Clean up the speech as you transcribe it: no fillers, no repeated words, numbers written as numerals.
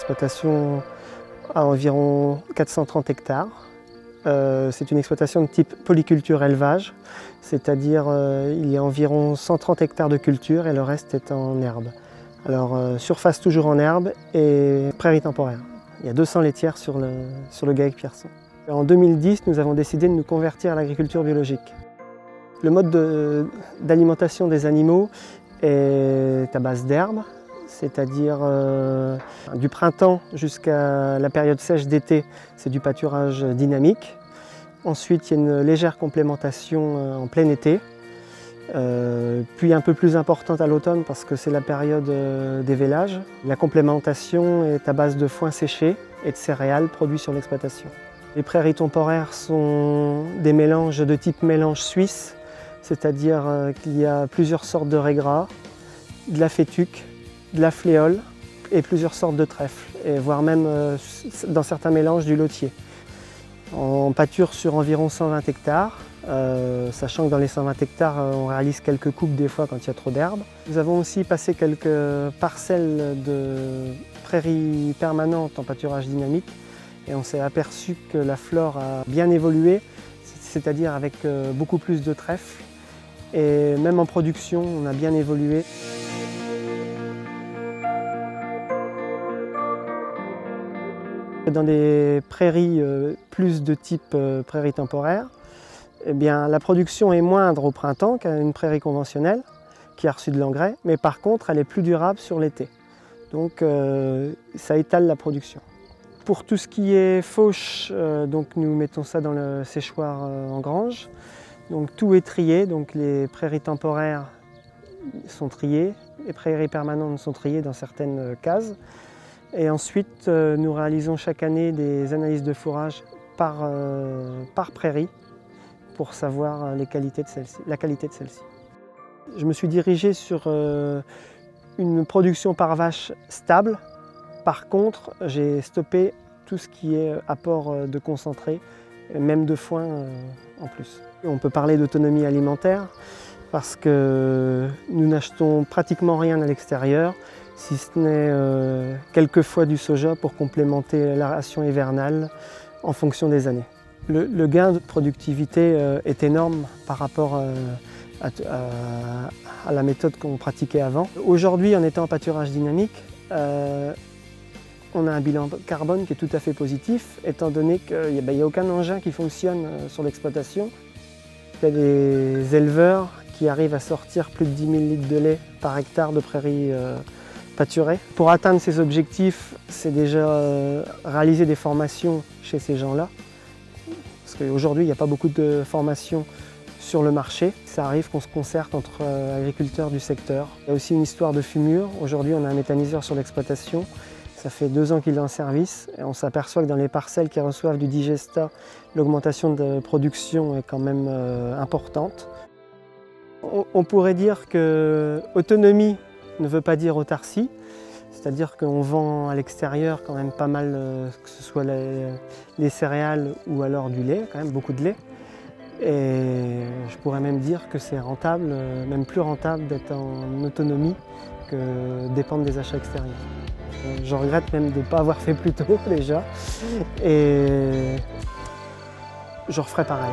L'exploitation a environ 430 hectares. C'est une exploitation de type polyculture élevage, c'est-à-dire il y a environ 130 hectares de culture et le reste est en herbe. Alors surface toujours en herbe et prairie temporaire. Il y a 200 laitières sur le GAEC-Pierson. En 2010, nous avons décidé de nous convertir à l'agriculture biologique. Le mode d'alimentation des animaux est à base d'herbe, c'est-à-dire du printemps jusqu'à la période sèche d'été, c'est du pâturage dynamique. Ensuite, il y a une légère complémentation en plein été, puis un peu plus importante à l'automne parce que c'est la période des vélages. La complémentation est à base de foin séché et de céréales produits sur l'exploitation. Les prairies temporaires sont des mélanges de type mélange suisse, c'est-à-dire qu'il y a plusieurs sortes de raies gras, de la fétuque, de la fléole et plusieurs sortes de trèfle, et voire même dans certains mélanges du lotier. On pâture sur environ 120 hectares, sachant que dans les 120 hectares, on réalise quelques coupes des fois quand il y a trop d'herbe. Nous avons aussi passé quelques parcelles de prairies permanentes en pâturage dynamique et on s'est aperçu que la flore a bien évolué, c'est-à-dire avec beaucoup plus de trèfle, et même en production, on a bien évolué. Dans des prairies plus de type prairie temporaire, eh bien, la production est moindre au printemps qu'une prairie conventionnelle qui a reçu de l'engrais, mais par contre elle est plus durable sur l'été. Donc ça étale la production. Pour tout ce qui est fauche, donc nous mettons ça dans le séchoir en grange. Donc tout est trié, donc les prairies temporaires sont triées, les prairies permanentes sont triées dans certaines cases. Et ensuite, nous réalisons chaque année des analyses de fourrage par prairie pour savoir la qualité de celle-ci. Je me suis dirigé sur une production par vache stable. Par contre, j'ai stoppé tout ce qui est apport de concentré, même de foin en plus. On peut parler d'autonomie alimentaire parce que nous n'achetons pratiquement rien à l'extérieur, si ce n'est quelques fois du soja pour complémenter la ration hivernale en fonction des années. Le gain de productivité est énorme par rapport à la méthode qu'on pratiquait avant. Aujourd'hui, en étant en pâturage dynamique, on a un bilan carbone qui est tout à fait positif, étant donné qu'il n'y a aucun engin qui fonctionne sur l'exploitation. Il y a des éleveurs qui arrivent à sortir plus de 10 000 litres de lait par hectare de prairies pâturées. Pour atteindre ces objectifs, c'est déjà réaliser des formations chez ces gens-là. Parce qu'aujourd'hui, il n'y a pas beaucoup de formations sur le marché. Ça arrive qu'on se concerte entre agriculteurs du secteur. Il y a aussi une histoire de fumure. Aujourd'hui, on a un méthaniseur sur l'exploitation. Ça fait 2 ans qu'il est en service et on s'aperçoit que dans les parcelles qui reçoivent du digesta, l'augmentation de production est quand même importante. On pourrait dire que autonomie ne veut pas dire autarcie, c'est-à-dire qu'on vend à l'extérieur quand même pas mal, que ce soit les céréales ou alors du lait, quand même beaucoup de lait. Et je pourrais même dire que c'est rentable, même plus rentable d'être en autonomie que dépendre des achats extérieurs. Je regrette même de ne pas avoir fait plus tôt déjà et je referai pareil.